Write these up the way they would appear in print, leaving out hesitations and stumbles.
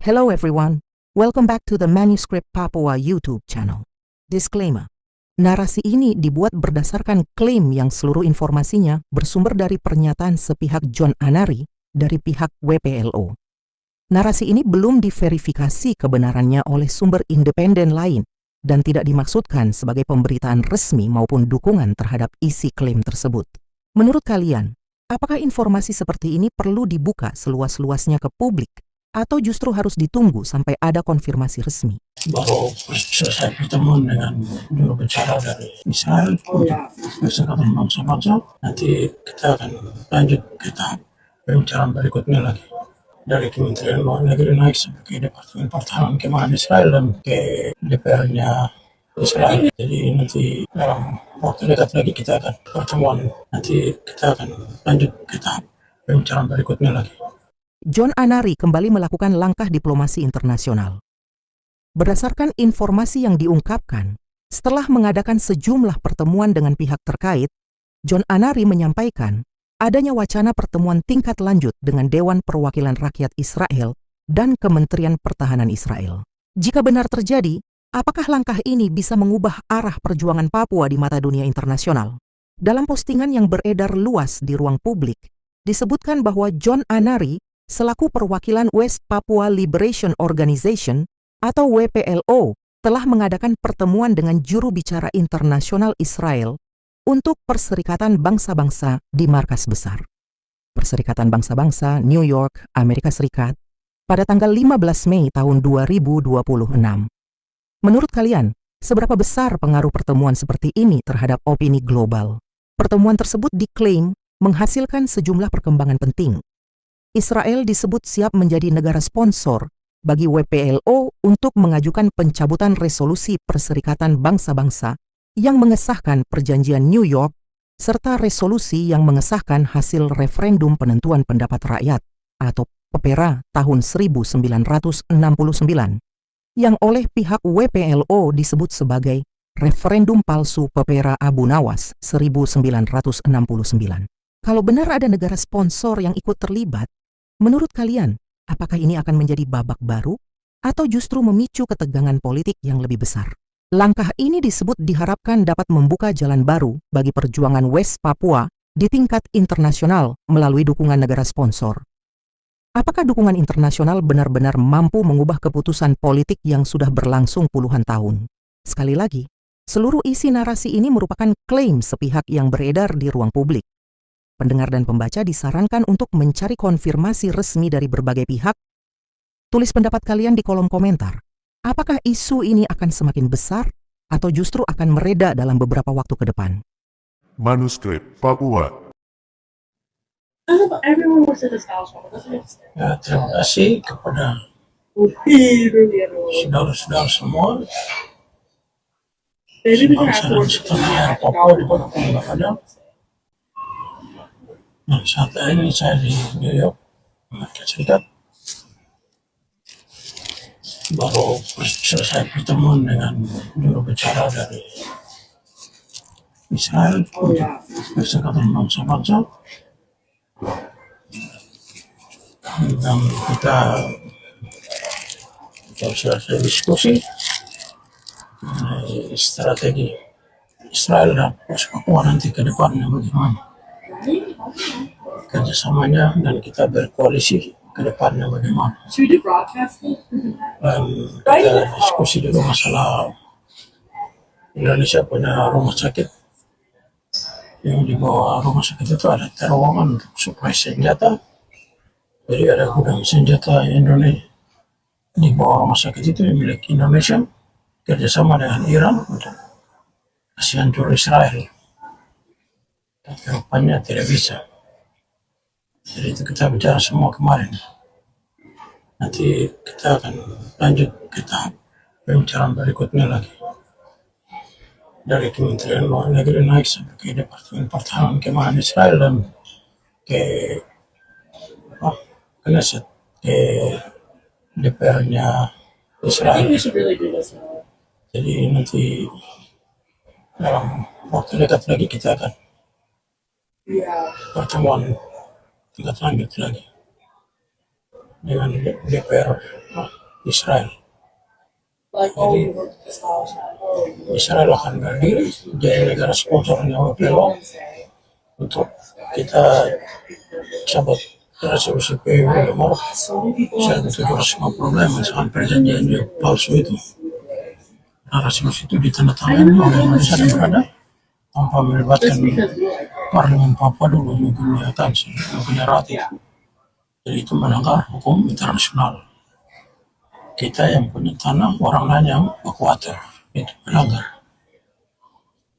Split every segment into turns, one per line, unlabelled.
Hello everyone, welcome back to the Manuscript Papua YouTube channel. Disclaimer, narasi ini dibuat berdasarkan klaim yang seluruh informasinya bersumber dari pernyataan sepihak John Anari dari pihak WPLO. Narasi ini belum diverifikasi kebenarannya oleh sumber independen lain dan tidak dimaksudkan sebagai pemberitaan resmi maupun dukungan terhadap isi klaim tersebut. Menurut kalian, apakah informasi seperti ini perlu dibuka seluas-luasnya ke publik atau justru harus ditunggu sampai ada konfirmasi resmi?
Baru selesai pertemuan dengan juru bicara dari Israel untuk Persatuan Bangsa-Bangsa. Nanti kita akan lanjut ke tahap pembicaraan berikutnya lagi. Dari Kementerian Luar Negeri naik sampai ke Departemen Pertahanan Keamanan Israel dan ke DPR-nya Israel. Jadi nanti dalam waktu dekat lagi kita akan pertemuan. Nanti kita akan lanjut ke tahap pembicaraan berikutnya lagi.
John Anari kembali melakukan langkah diplomasi internasional. Berdasarkan informasi yang diungkapkan, setelah mengadakan sejumlah pertemuan dengan pihak terkait, John Anari menyampaikan adanya wacana pertemuan tingkat lanjut dengan Dewan Perwakilan Rakyat Israel dan Kementerian Pertahanan Israel. Jika benar terjadi, apakah langkah ini bisa mengubah arah perjuangan Papua di mata dunia internasional? Dalam postingan yang beredar luas di ruang publik, disebutkan bahwa John Anari selaku perwakilan West Papua Liberation Organization atau WPLO telah mengadakan pertemuan dengan juru bicara internasional Israel untuk Perserikatan Bangsa-Bangsa di markas besar Perserikatan Bangsa-Bangsa New York, Amerika Serikat pada tanggal 15 Mei tahun 2026. Menurut kalian, seberapa besar pengaruh pertemuan seperti ini terhadap opini global? Pertemuan tersebut diklaim menghasilkan sejumlah perkembangan penting. Israel disebut siap menjadi negara sponsor bagi WPLO untuk mengajukan pencabutan resolusi Perserikatan Bangsa-Bangsa yang mengesahkan Perjanjian New York serta resolusi yang mengesahkan hasil referendum penentuan pendapat rakyat atau PERA tahun 1969 yang oleh pihak WPLO disebut sebagai referendum palsu PERA Abu Nawas 1969. Kalau benar ada negara sponsor yang ikut terlibat, menurut kalian, apakah ini akan menjadi babak baru atau justru memicu ketegangan politik yang lebih besar? Langkah ini disebut diharapkan dapat membuka jalan baru bagi perjuangan West Papua di tingkat internasional melalui dukungan negara sponsor. Apakah dukungan internasional benar-benar mampu mengubah keputusan politik yang sudah berlangsung puluhan tahun? Sekali lagi, seluruh isi narasi ini merupakan klaim sepihak yang beredar di ruang publik. Pendengar dan pembaca disarankan untuk mencari konfirmasi resmi dari berbagai pihak. Tulis pendapat kalian di kolom komentar. Apakah isu ini akan semakin besar atau justru akan mereda dalam beberapa waktu ke depan?
Manuskrip Papua.
Ya, terima kasih kepada saudara-saudara semua sebangsa dan setanah Papua dimanapun berada. Nah, saat ini saya di New York, Amerika Serikat. Baru selesai pertemuan dengan juru bicara dari Israel untuk Persatuan Bangsa-Bangsa. Dan kita selesai diskusi mengenai strategi Israel dan Papua nanti ke depannya bagaimana kerjasamanya, dan kita berkoalisi ke depannya bagaimana. Dan kita diskusi juga masalah Indonesia punya rumah sakit. Yang di bawah rumah sakit itu ada terowongan untuk suplai senjata. Jadi ada gudang senjata Indonesia di bawah rumah sakit itu yang milik Indonesia kerjasama dengan Iran untuk kasih hancur Israel. Tapi rupanya tidak bisa. Jadi itu kita bicara semua kemarin. Nanti kita akan lanjut ke tahap pembicaraan berikutnya lagi. Dari Kementerian Luar Negeri naik sampai ke Departemen Pertahanan Keamanan Israel dan ke Knesset, ke DPR-nya Israel. Jadi nanti dalam waktu dekat lagi kita akan pertemuan tingkat lanjut lagi dengan DPR Israel. Jadi Israel akan berdiri jadi negara sponsornya WPLO untuk kita cabut resolusi PBB nomor 1750 misalkan perjanjian yang palsu itu. Nah, resolusi itu ditandatangani oleh Indonesia dan berada tanpa melibatkan Parlemen Papua dulu punya ratif. Jadi itu melanggar hukum internasional. Kita yang punya tanah, orang lain yang ekuator, itu melanggar.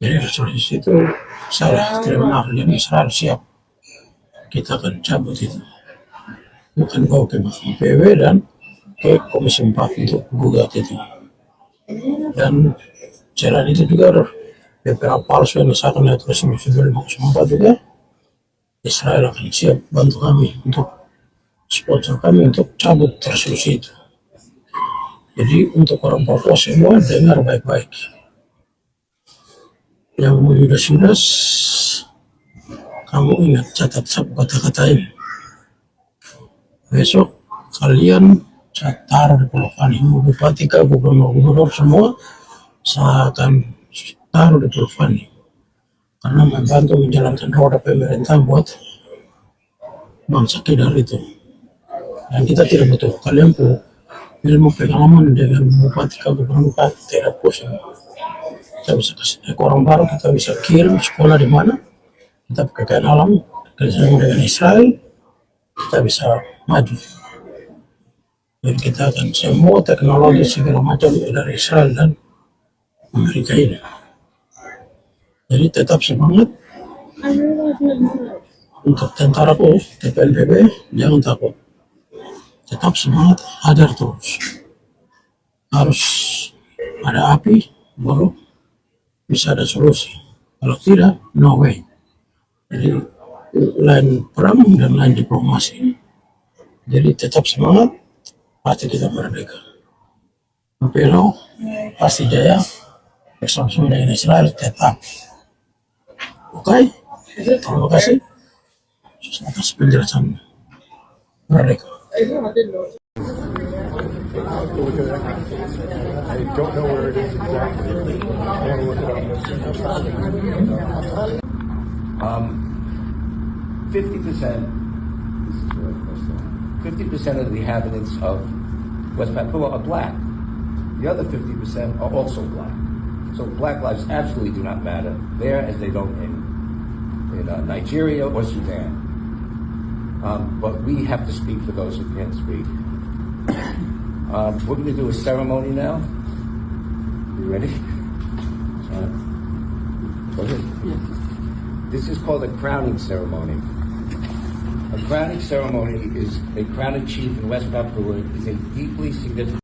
Jadi resolusi itu salah, tidak benar. Jadi Israel siap, kita akan cabut itu. Bukan bawa ke Mahkamah PBB dan ke Komisi 4 untuk gugat itu. Dan selain itu juga beberapa palsu yang disahkan oleh Resolusi 2004 juga, Israel akan siap bantu kami untuk sponsor kami untuk cabut resolusi itu. Jadi untuk orang Papua semua dengar baik-baik. Yang sudah kamu ingat, catat kata-kata ini. Besok kalian saya taruh di Pulau Fani, bupati, gubernur semua saya akan taruh di Pulau Fani karena membantu menjalankan roda pemerintah buat bangsa kita itu. Dan kita tidak butuh kalian pun ilmu pengalaman dengan bupati, gubernur, tidak pusing. Kita bisa kasih ke orang baru, kita bisa kirim sekolah di mana, kita kekayaan alam, kerjasama dengan Israel, kita bisa maju. Jadi kita akan semua teknologi segala macam dari Israel dan Amerika ini. Jadi tetap semangat untuk tentaraku, TPNPB, jangan takut. Tetap semangat, hajar terus. Harus ada api, baru bisa ada solusi. Kalau tidak, no way. Jadi lain perang dan lain diplomasi. Jadi tetap semangat, pasti kita merdeka. PLO pasti jaya, bersama-sama dengan Israel tetap. Oke, terima kasih atas penjelasannya. Merdeka.
I don't know where it is exactly. I want to look it up.
50%, 50% of the inhabitants of West Papua are black. The other 50% are also black. So black lives absolutely do not matter there as they don't in Nigeria or Sudan. But we have to speak for those who can't speak. We're going to do a ceremony now. You ready? Go ahead. Yes. This is called a crowning ceremony. A crowning ceremony is a crowning chief in West Papua is a deeply significant.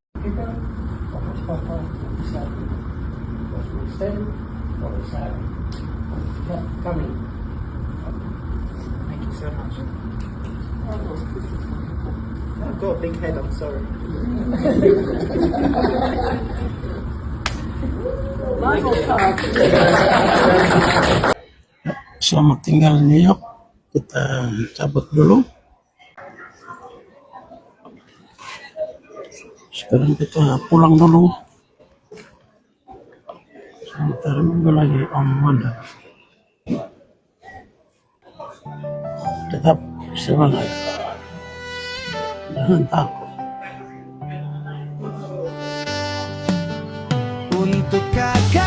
Coming.
Thank you so much. I've got a big head, I'm sorry.
Selamat tinggal New York. Kita cabut dulu. Sekarang kita pulang dulu. Sebentar minggu lagi Om Wanda. Tetap semangat. Jangan takut.
Untuk kakak